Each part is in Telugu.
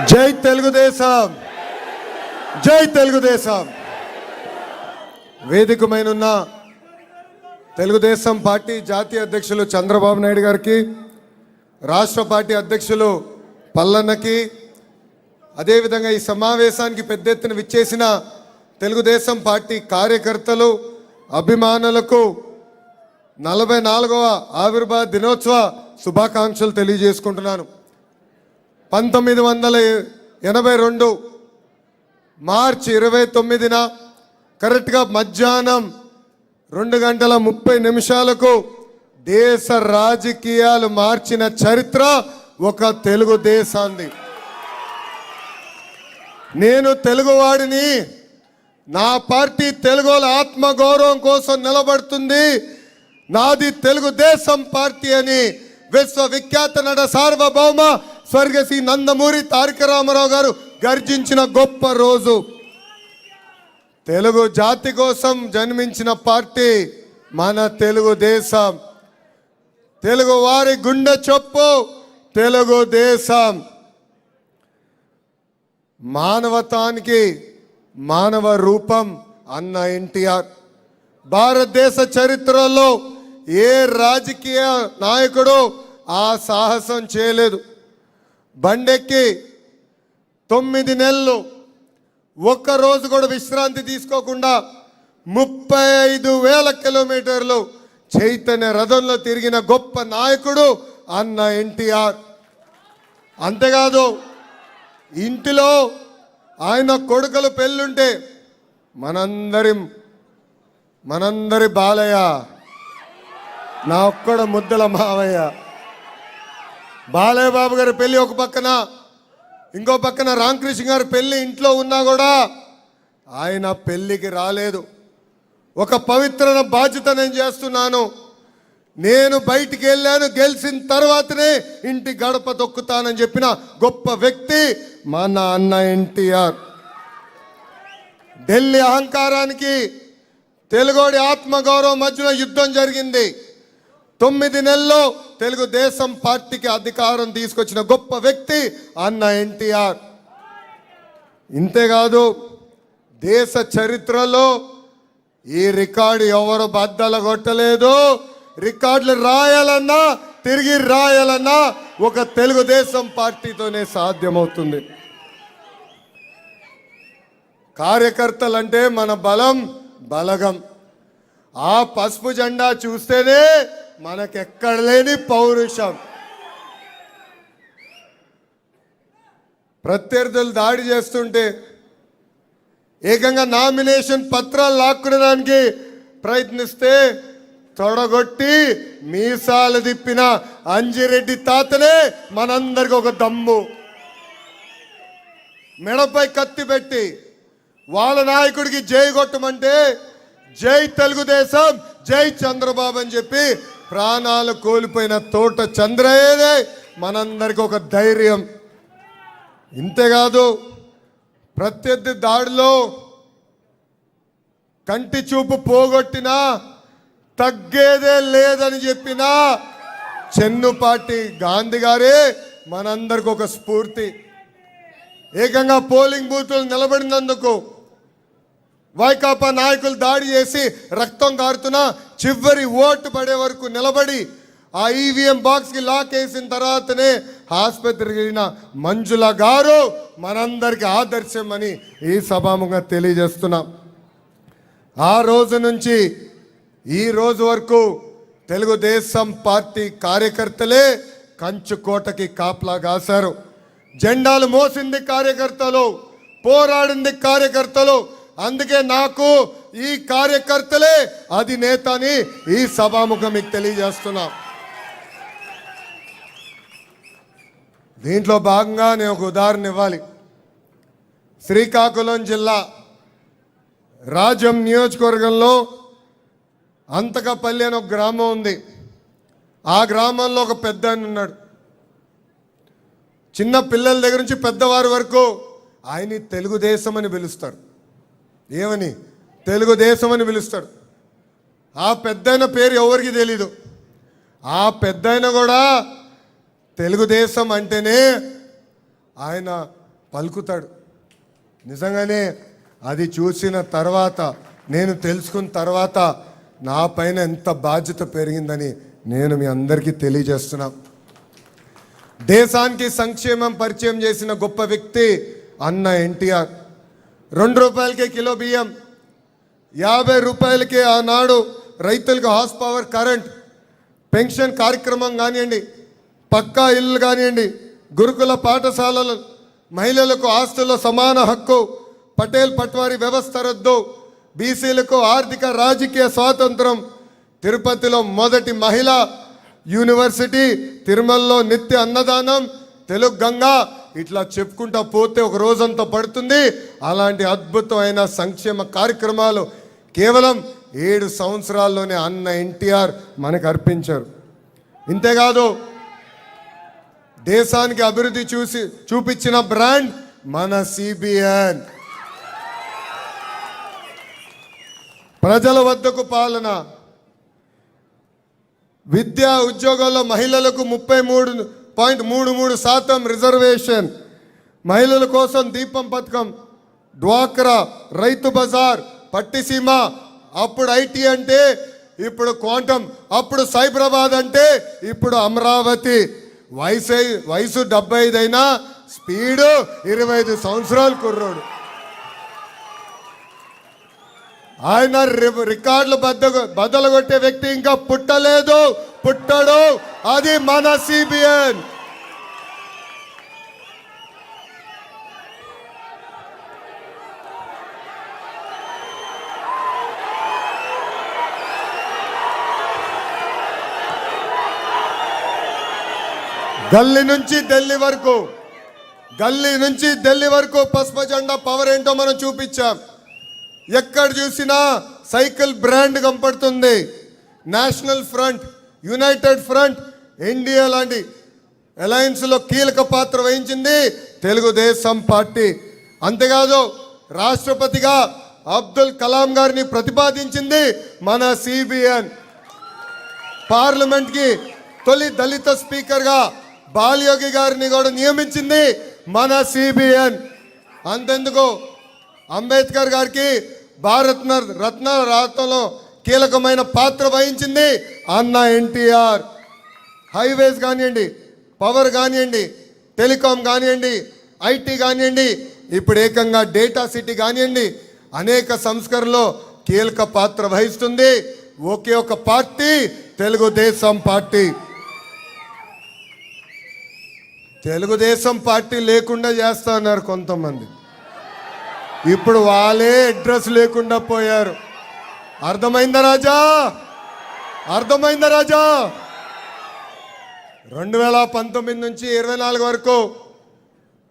జై తెలుగుదేశం, జై తెలుగుదేశం. వేదికమైనున్న తెలుగుదేశం పార్టీ జాతీయ అధ్యక్షులు చంద్రబాబు నాయుడు గారికి, రాష్ట్ర పార్టీ అధ్యక్షులు పల్లన్నకి, అదేవిధంగా ఈ సమావేశానికి పెద్ద ఎత్తున విచ్చేసిన తెలుగుదేశం పార్టీ కార్యకర్తలు, అభిమానులకు 44వ ఆవిర్భావ దినోత్సవ శుభాకాంక్షలు తెలియజేసుకుంటున్నాను. 1982 మార్చి 29న కరెక్ట్గా మధ్యాహ్నం 2:30 దేశ రాజకీయాలు మార్చిన చరిత్ర ఒక తెలుగుదేశాంది. నేను తెలుగువాడిని, నా పార్టీ తెలుగుల ఆత్మగౌరవం కోసం నిలబడుతుంది, నాది తెలుగుదేశం పార్టీ అని విశ్వవిఖ్యాత నట సార్వభౌమ స్వర్గశ్రీ నందమూరి తారక రామారావు గారు గర్జించిన గొప్ప రోజు. తెలుగు జాతి కోసం జన్మించిన పార్టీ మన తెలుగుదేశం. తెలుగు వారి గుండె చొప్పు తెలుగుదేశం. మానవతానికి మానవ రూపం అన్న ఎన్టీఆర్. భారతదేశ చరిత్రలో ఏ రాజకీయ నాయకుడు ఆ సాహసం చేయలేదు. బండెక్కి 9 నెలలు ఒక్కరోజు కూడా విశ్రాంతి తీసుకోకుండా 35,000 కిలోమీటర్లు చైతన్య రథంలో తిరిగిన గొప్ప నాయకుడు అన్న ఎన్టీఆర్. అంతేకాదు, ఇంటిలో ఆయన కొడుకులు పెళ్ళుంటే మనందరి బాలయ్య, నా ఒక్కడ ముద్దల మావయ్య. బాలయ్య బాబు గారి పెళ్ళి ఒక పక్కన, ఇంకో పక్కన రామకృష్ణ గారి పెళ్ళి ఇంట్లో ఉన్నా కూడా ఆయన పెళ్ళికి రాలేదు. ఒక పవిత్ర బాధ్యత నేను చేస్తున్నాను, నేను బయటికి వెళ్ళాను, గెలిచిన తర్వాతనే ఇంటి గడప తొక్కుతానని చెప్పిన గొప్ప వ్యక్తి మన అన్న ఎన్టీఆర్. ఢిల్లీ అహంకారానికి తెలుగోడి ఆత్మగౌరవం మధ్యలో యుద్ధం జరిగింది. 9 నెలల్లో తెలుగుదేశం పార్టీకి అధికారం తీసుకొచ్చిన గొప్ప వ్యక్తి అన్న ఎన్టీఆర్. ఇంతేకాదు, దేశ చరిత్రలో ఈ రికార్డు ఎవరు బద్దలు కొట్టలేదు. రికార్డులు రాయాలన్నా, తిరిగి రాయాలన్నా ఒక తెలుగుదేశం పార్టీతోనే సాధ్యమవుతుంది. కార్యకర్తలంటే మన బలగం. ఆ పసుపు జెండా చూస్తేనే మనకెక్కడ లేని పౌరుషం. ప్రత్యర్థులు దాడి చేస్తుంటే ఏకంగా నామినేషన్ పత్రాలు లాక్కునేదానికి ప్రయత్నిస్తే తొడగొట్టి మీసాలు తిప్పిన అంజిరెడ్డి తాతనే మనందరికి ఒక దమ్ము. మెడపై కత్తి పెట్టి వాళ్ళ నాయకుడికి జై కొట్టమంటే జై తెలుగుదేశం, జై చంద్రబాబు అని చెప్పి ప్రాణాలు కోల్పోయిన తోట చంద్రయ్యనే మనందరికి ఒక ధైర్యం. ఇంతేకాదు, ప్రత్యర్థి దాడిలో కంటి చూపు పోగొట్టినా తగ్గేదే లేదని చెప్పిన చెన్నుపాటి గాంధీ గారే మనందరికి ఒక స్ఫూర్తి. ఏకంగా పోలింగ్ బూతులు నిలబడినందుకు వైకాపా నాయకులు దాడి చేసి రక్తం కారుతున్నా చివరి ఓటు పడే వరకు నిలబడి ఆ ఈవీఎం బాక్స్కి లాక్ వేసిన తర్వాతనే ఆసుపత్రికి వెళ్ళిన మంజుల గారు మనందరికి ఆదర్శం అని ఈ సభాముఖంగా తెలియజేస్తున్నాం. ఆ రోజు నుంచి ఈ రోజు వరకు తెలుగుదేశం పార్టీ కార్యకర్తలే కంచుకోటకి కాపలా కాశారు. జెండాలు మోసింది కార్యకర్తలు, పోరాడింది కార్యకర్తలు. అందుకే నాకు ఈ కార్యకర్తలే అధినేత అని ఈ సభాముఖం మీకు తెలియజేస్తున్నా. దీంట్లో భాగంగా నేను ఒక ఉదాహరణ ఇవ్వాలి. శ్రీకాకుళం జిల్లా రాజం నియోజకవర్గంలో అంతకపల్లి అని ఒక గ్రామం ఉంది. ఆ గ్రామంలో ఒక పెద్ద ఆయన ఉన్నాడు. చిన్న పిల్లల దగ్గర నుంచి పెద్దవారి వరకు ఆయన్ని తెలుగుదేశం అని పిలుస్తారు. ఏమని? తెలుగుదేశం అని పిలుస్తాడు. ఆ పెద్దాయన పేరు ఎవరికి తెలీదు. ఆ పెద్దాయన కూడా తెలుగుదేశం అంటేనే ఆయన పలుకుతాడు. నిజంగానే అది చూసిన తర్వాత, నేను తెలుసుకున్న తర్వాత నా పైన ఎంత బాధ్యత పెరిగిందని నేను మీ అందరికీ తెలియజేస్తున్నా. దేశానికి సంక్షేమం పరిచయం చేసిన గొప్ప వ్యక్తి అన్న ఎన్టీఆర్. 2 రూపాయలకే కిలో బియ్యం, 50 రూపాయలకే ఆనాడు రైతులకు హార్స్ పవర్ కరెంట్, పెన్షన్ కార్యక్రమం కానివ్వండి, పక్కా ఇల్లు కానివ్వండి, గురుకుల పాఠశాలలు, మహిళలకు ఆస్తుల సమాన హక్కు, పటేల్ పట్వారీ వ్యవస్థ రద్దు, బీసీలకు ఆర్థిక రాజకీయ స్వాతంత్రం, తిరుపతిలో మొదటి మహిళా యూనివర్సిటీ, తిరుమలలో నిత్య అన్నదానం, తెలుగు గంగా, ఇట్లా చెప్పుకుంటా పోతే ఒక రోజంతా పడుతుంది. అలాంటి అద్భుతమైన సంక్షేమ కార్యక్రమాలు కేవలం 7 సంవత్సరాల్లోనే అన్న ఎన్టీఆర్ మనకు అర్పించారు. ఇంతేకాదు, దేశానికి అభివృద్ధి చూపించిన బ్రాండ్ మన సిబిఎన్. ప్రజల వద్దకు పాలన, విద్యా ఉద్యోగాల్లో మహిళలకు 33.33% రిజర్వేషన్, మహిళల కోసం దీపం పథకం, డ్వాక్రా, రైతు బజార్, పట్టిసీమ, అప్పుడు ఐటీ అంటే ఇప్పుడు క్వాంటమ్, అప్పుడు సైబరాబాద్ అంటే ఇప్పుడు అమరావతి. వయసు 75 అయినా స్పీడు 25 సంవత్సరాలు కుర్రోడు. ఆయన రికార్డులు బద్దలు కొట్టే వ్యక్తి ఇంకా పుట్టలేదు, పుట్టడు. అది మన సిబిఎన్. గల్లీ నుంచి ఢిల్లీ వరకు పసుపు జెండా పవర్ ఏంటో మనం చూపించాం. ఎక్కడ చూసినా సైకిల్ బ్రాండ్ కనపడుతుంది. National front, United front, NDA లాంటి అలయన్స్లో కీలక పాత్ర వహించింది తెలుగుదేశం పార్టీ. అంతేకాదు, రాష్ట్రపతిగా అబ్దుల్ కలాం గారిని ప్రతిపాదించింది మన సిబిఎన్. పార్లమెంట్కి తొలి దళిత స్పీకర్గా బాలయోగి గారిని కూడా నియమించింది మన సిబిఎన్. అంతెందుకు, అంబేద్కర్ గారికి రత్న రాతలో కీలకమైన పాత్ర వహించింది అన్న ఎన్టీఆర్. హైవేస్ కానివ్వండి, పవర్ కానివ్వండి, టెలికాం కానివ్వండి, ఐటీ కానివ్వండి, ఇప్పుడు ఏకంగా డేటా సిటీ కానివ్వండి, అనేక సంస్కరణలో కీలక పాత్ర వహిస్తుంది ఒకే ఒక party, Telugu Desam party. Telugu Desam party లేకుండా చేస్తా ఉన్నారు కొంతమంది. ఇప్పుడు వాళ్ళే అడ్రస్ లేకుండా పోయారు. అర్థమైందా రాజా? 2019 నుంచి 24 వరకు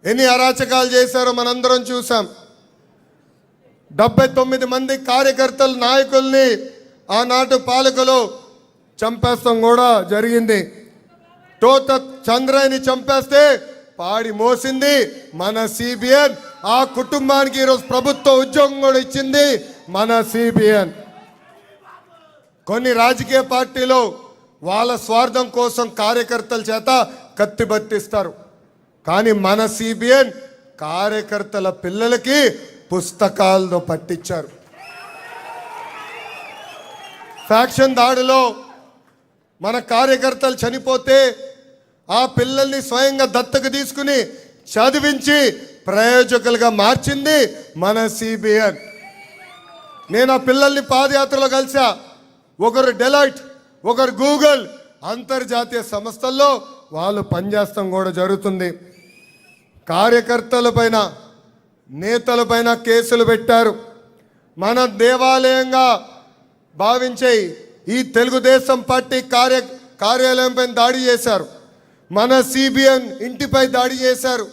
ఎన్ని అరాచకాలు చేశారో మనందరం చూసాం. 79 మంది కార్యకర్తలు, నాయకుల్ని ఆనాటి పాలకులు చంపేస్తాం కూడా జరిగింది. తోట చంద్రయ్యని చంపేస్తే పాడి మోసింది మన సిబిఎన్. ఆ కుటుంబానికి ఈరోజు ప్రభుత్వ ఉద్యోగం కూడా ఇచ్చింది మన సిబిఎన్. కొన్ని రాజకీయ పార్టీలు వాళ్ళ స్వార్థం కోసం కార్యకర్తల చేత కత్తి బట్టిస్తారు. కానీ మన సిబిఎన్ కార్యకర్తల పిల్లలకి పుస్తకాలతో పట్టించారు. ఫ్యాక్షన్ దాడిలో మన కార్యకర్తలు చనిపోతే ఆ పిల్లల్ని స్వయంగా దత్తకు తీసుకుని చదివించి ప్రయోజకులుగా మార్చింది మన సిబిఎన్. నేను ఆ పిల్లల్ని పాదయాత్రలో కలిసా. ఒకరు డెలాయిట్, ఒకరు గూగుల్, అంతర్జాతీయ సంస్థల్లో వాళ్ళు పనిచేస్తాం కూడా జరుగుతుంది. కార్యకర్తలపైన, నేతలపైన కేసులు పెట్టారు. మన దేవాలయంగా భావించే ఈ తెలుగుదేశం పార్టీ కార్యాలయం పైన దాడి చేశారు. మన సిబిఎన్ ఇంటిపై దాడి చేశారు.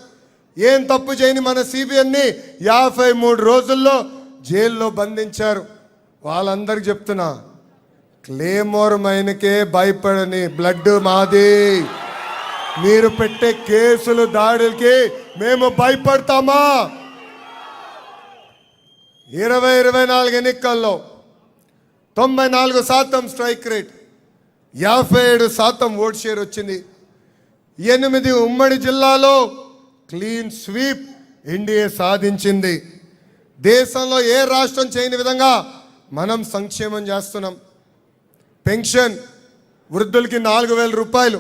ఏం తప్పు చేయని మన సిబిఎన్ని 53 రోజుల్లో జైల్లో బంధించారు. వాళ్ళందరికీ చెప్తున్నా, క్లేమోర్ మైన్కే భయపడని బ్లడ్ మాది. మీరు పెట్టే కేసులు, దాడులకి మేము భయపడతామా? 2024 ఎన్నికల్లో 94% స్ట్రైక్ రేట్, 57% ఓట్ షేర్ వచ్చింది. 8 ఉమ్మడి జిల్లాలో క్లీన్ స్వీప్, ఎన్డీఏ సాధించింది. దేశంలో ఏ రాష్ట్రం చేయని విధంగా మనం సంక్షేమం చేస్తున్నాం. పెన్షన్ వృద్ధులకి 4,000 రూపాయలు,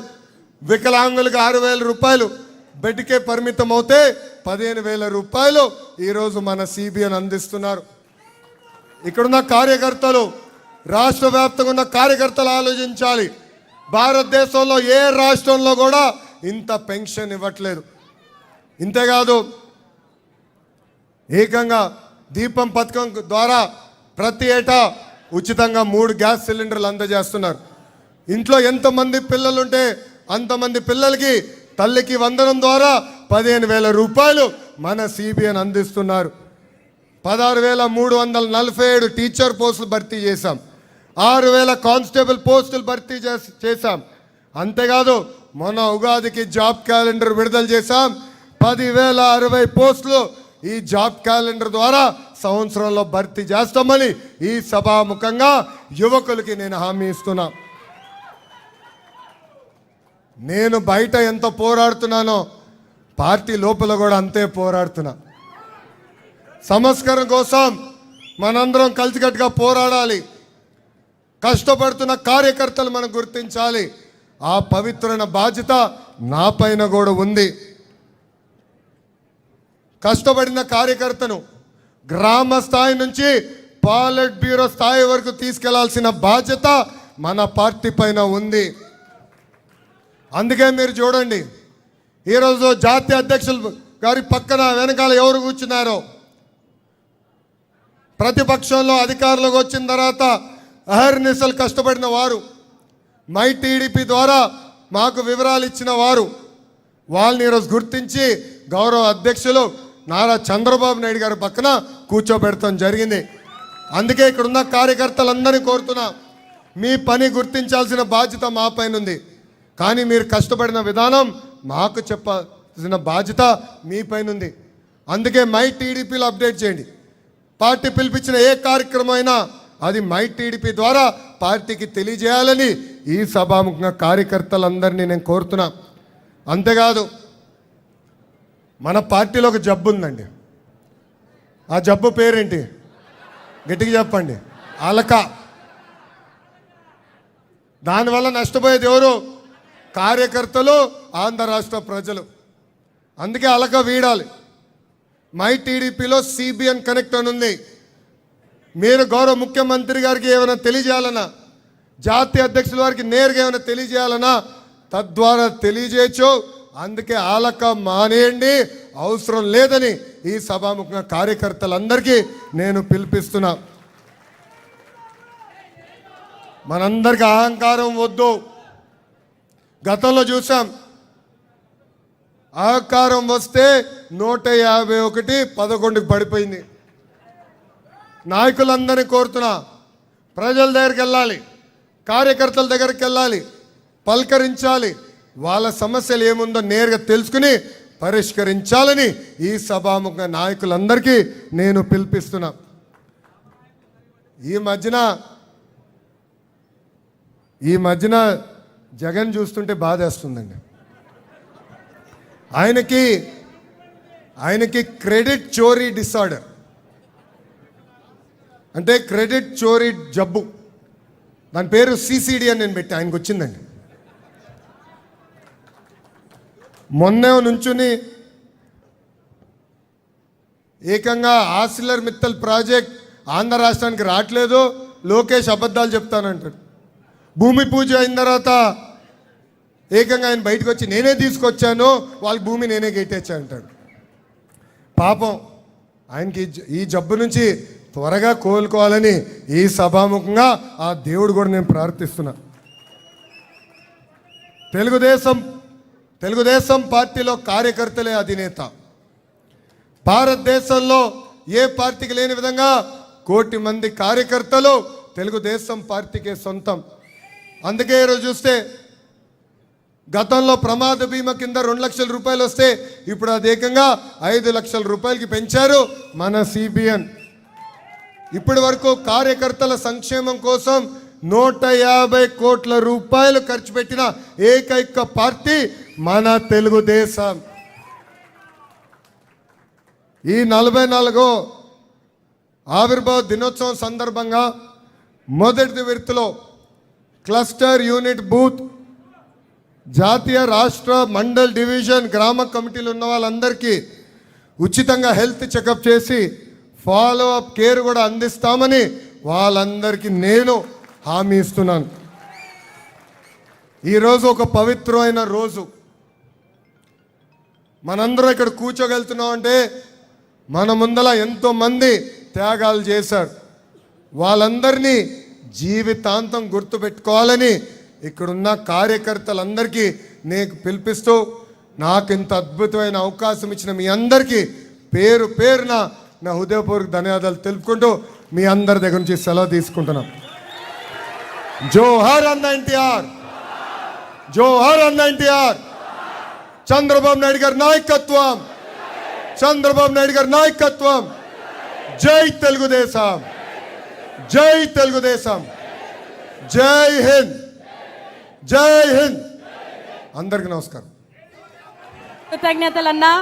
వికలాంగులకు 6,000 రూపాయలు, బెడ్కే పరిమితం అవుతే 15,000 రూపాయలు ఈరోజు మన సిబిఎన్ అందిస్తున్నారు. ఇక్కడున్న కార్యకర్తలు, రాష్ట్ర వ్యాప్తంగా ఉన్న కార్యకర్తలు ఆలోచించాలి. భారతదేశంలో ఏ రాష్ట్రంలో కూడా ఇంత పెన్షన్ ఇవ్వట్లేదు. ఇంతేకాదు, ఏకంగా దీపం పథకం ద్వారా ప్రతి ఏటా ఉచితంగా 3 గ్యాస్ సిలిండర్లు అందజేస్తున్నారు. ఇంట్లో ఎంతమంది పిల్లలుంటే అంతమంది పిల్లలకి తల్లికి వందనం ద్వారా 15,000 రూపాయలు మన సిబిఎన్ అందిస్తున్నారు. 16,347 టీచర్ పోస్టులు భర్తీ చేశాం. 6,000 కానిస్టేబుల్ పోస్టులు భర్తీ చేశాం. అంతేకాదు, మొన్న ఉగాదికి జాబ్ క్యాలెండర్ విడుదల చేశాం. 10,060 పోస్టులు ఈ జాబ్ క్యాలెండర్ ద్వారా సంవత్సరంలో భర్తీ చేస్తామని ఈ సభాముఖంగా యువకులకి నేను హామీ ఇస్తున్నా. నేను బయట ఎంత పోరాడుతున్నానో పార్టీ లోపల కూడా అంతే పోరాడుతున్నా. సంస్కరణ కోసం మనందరం కలిసికట్టుగా పోరాడాలి. కష్టపడుతున్న కార్యకర్తలు మనం గుర్తించాలి. ఆ పవిత్రమైన బాధ్యత నా పైన కూడా ఉంది. కష్టపడిన కార్యకర్తను గ్రామ స్థాయి నుంచి పాలిట్ బ్యూరో స్థాయి వరకు తీసుకెళ్లాల్సిన బాధ్యత మన పార్టీ పైన ఉంది. అందుకే మీరు చూడండి, ఈరోజు జాతీయ అధ్యక్షులు గారి పక్కన వెనకాల ఎవరు కూర్చున్నారో, ప్రతిపక్షంలో అధికారంలోకి వచ్చిన తర్వాత అహర్నిశలు కష్టపడిన వారు, మై టీడీపీ ద్వారా మాకు వివరాలు ఇచ్చిన వారు, వాళ్ళని ఈరోజు గుర్తించి గౌరవ అధ్యక్షులు నారా చంద్రబాబు నాయుడు గారి పక్కన కూర్చోబెడతాం జరిగింది. అందుకే ఇక్కడున్న కార్యకర్తలందరినీ కోరుతున్నా, మీ పని గుర్తించాల్సిన బాధ్యత మా పైన ఉంది. కానీ మీరు కష్టపడిన విధానం మాకు చెప్పాల్సిన బాధ్యత మీ పైన ఉంది. అందుకే మై టీడీపీలో అప్డేట్ చేయండి. పార్టీ పిలిపించిన ఏ కార్యక్రమం అయినా అది మై టీడీపీ ద్వారా పార్టీకి తెలియజేయాలని ఈ సభాముఖంగా కార్యకర్తలందరినీ నేను కోరుతున్నా. అంతేకాదు, మన పార్టీలో ఒక జబ్బు ఉందండి. ఆ జబ్బు పేరేంటి? గట్టిగా చెప్పండి. అలక. దానివల్ల నష్టపోయేది ఎవరు? కార్యకర్తలు, ఆంధ్ర రాష్ట్ర ప్రజలు. అందుకే అలక వీడాలి. మై టీడీపీలో సిబిఎన్ కనెక్ట్ అని ఉంది. మీరు గౌరవ ముఖ్యమంత్రి గారికి ఏమైనా తెలియజేయాలన్నా, జాతీయ అధ్యక్షుల వారికి నేరుగా ఏమైనా తెలియజేయాలన్నా తద్వారా తెలియజేయచ్చు. అందుకే ఆలక మానేయండి, అవసరం లేదని ఈ సభాముఖంగా కార్యకర్తలందరికీ నేను పిలిపిస్తున్నా. మనందరికీ అహంకారం వద్దు. గతంలో చూసాం, అహంకారం వస్తే 151 11కి పడిపోయింది. నాయకులందరినీ కోరుతున్నా, ప్రజల దగ్గరికి వెళ్ళాలి, కార్యకర్తల దగ్గరికి వెళ్ళాలి, పలకరించాలి, వాళ్ళ సమస్యలు ఏముందో నేరుగా తెలుసుకుని పరిష్కరించాలని ఈ సభాముఖ నాయకులందరికీ నేను పిలిపిస్తున్నా. ఈ మధ్యన జగన్ చూస్తుంటే బాధేస్తుందండి. ఆయనకి క్రెడిట్ చోరీ డిసార్డర్, అంటే క్రెడిట్ చోరీ జబ్బు. దాని పేరు సిసిడి అని నేను పెట్టి ఆయనకు వచ్చిందండి. మొన్నే నుంచుని ఏకంగా ఆసిలర్ మిత్తల్ ప్రాజెక్ట్ ఆంధ్ర రాష్ట్రానికి రావట్లేదు, లోకేష్ అబద్ధాలు చెప్తానంటాడు. భూమి పూజ అయిన తర్వాత ఏకంగా ఆయన బయటకు వచ్చి నేనే తీసుకొచ్చాను, వాళ్ళ భూమి నేనే గెట్టేచ్చా అంటాడు. పాపం ఆయనకి ఈ జబ్బు నుంచి త్వరగా కోలుకోవాలని ఈ సభాముఖంగా ఆ దేవుడు కూడా నేను ప్రార్థిస్తున్నా. తెలుగుదేశం పార్టీలో కార్యకర్తలే అధినేత. భారతదేశంలో ఏ పార్టీకి లేని విధంగా 1 కోటి మంది కార్యకర్తలు తెలుగుదేశం పార్టీకే సొంతం. అందుకే ఈరోజు చూస్తే గతంలో ప్రమాద బీమా కింద 2 లక్షల రూపాయలు వస్తే ఇప్పుడు అది ఏకంగా 5 లక్షల రూపాయలకి పెంచారు మన సిబిఎన్. ఇప్పటి వరకు కార్యకర్తల సంక్షేమం కోసం 150 కోట్ల రూపాయలు ఖర్చు పెట్టిన ఏకైక పార్టీ మన తెలుగుదేశం. ఈ 44వ ఆవిర్భావ దినోత్సవం సందర్భంగా మొదటి విడతలో క్లస్టర్ యూనిట్ బూత్ జాతీయ రాష్ట్ర మండల్ డివిజన్ గ్రామ కమిటీలు ఉన్న వాళ్ళందరికీ ఉచితంగా హెల్త్ చెకప్ చేసి ఫాలో అప్ కేర్ కూడా అందిస్తామని వాళ్ళందరికీ నేను హామీ ఇస్తున్నాను. ఈరోజు ఒక పవిత్రమైన రోజు. మనందరం ఇక్కడ కూర్చోగలుగుతున్నాం అంటే మన ముందల ఎంతోమంది త్యాగాలు చేశారు. వాళ్ళందరినీ జీవితాంతం గుర్తుపెట్టుకోవాలని ఇక్కడున్న కార్యకర్తలందరికీ నేను పిలిపిస్తూ నాకు ఇంత అద్భుతమైన అవకాశం ఇచ్చిన మీ అందరికీ పేరు పేరున నా హృదయపూర్వక ధన్యవాదాలు తెలుపుకుంటూ మీ అందరి దగ్గర నుంచి సెలవు తీసుకుంటున్నాను. జోహార్ అన్న ఎన్టీఆర్, జోహార్ అన్న ఎన్టీఆర్. చంద్రబాబు నాయుడు గారి నాయకత్వం, చంద్రబాబు నాయుడు గారి నాయకత్వం. జై తెలుగుదేశం, జై తెలుగుదేశం, జై హింద్, జై హింద్. అందరికీ నమస్కారం. కృతజ్ఞతలన్నా.